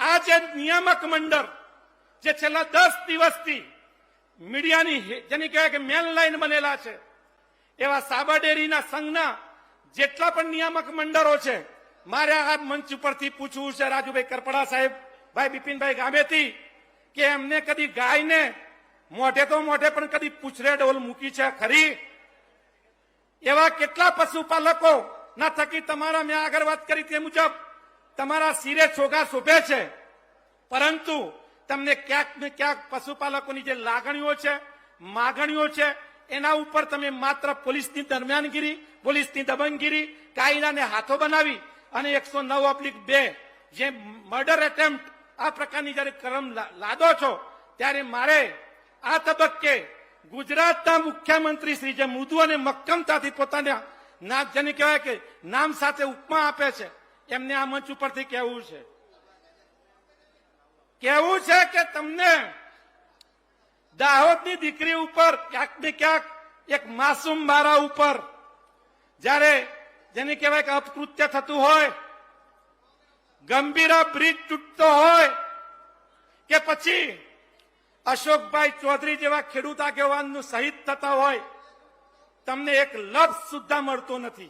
આ જે નિયામક મંડળ જે છેલ્લા 10 દિવસથી મીડિયાની જેની કહેવાય કે મેન લાઈન બનેલા છે, એવા સાબરડેરીના સંઘના જેટલા પણ નિયામક મંડળો છે, મારે આ મંચ ઉપરથી પૂછવું છે રાજુભાઈ કરપડા સાહેબ, ભાઈ બિપિનભાઈ ગામેતી, કે એમને કદી ગાયને મોઢે તો મોઢે પણ કદી પૂછરે ડોલ મૂકી છે ખરી? એવા કેટલા પશુપાલકો ના થકી તમારા, મેં આગળ વાત કરી તે મુજબ તમારા શિરે છોગા શોભે છે, પરંતુ તમને ક્યાંક ને ક્યાંક પશુપાલકોની જે લાગણીઓ છે, માગણીઓ છે, એના ઉપર તમે માત્ર પોલીસની દરમિયાનગીરી, પોલીસની દબંગગીરી, કાયદાને હાથો બનાવી અને 109/2 જે મર્ડર એટેમ્પ્ટ આ પ્રકારની જયારે કલમ લાદો છો, ત્યારે મારે આ તબક્કે ગુજરાતના મુખ્યમંત્રી શ્રી જે મૃદુ અને મક્કમતાથી પોતાના નામ, જેને કહેવાય કે નામ સાથે ઉપમા આપે છે, એમને આ મંચ ઉપરથી કહેવું છે કે તમને દાહોદની દીકરી ઉપર ક્યાંક ને ક્યાંક એક માસૂમ બાળા ઉપર જ્યારે જેને કહેવાય કે અપકૃત્ય થતું હોય, ગંભીરા બ્રિજ તૂટતો હોય, કે પછી અશોકભાઈ ચૌધરી જેવા ખેડૂત આગેવાનનું શહીદ થતા હોય, તમને એક લફ્ઝ સુદ્ધા મળતો નથી.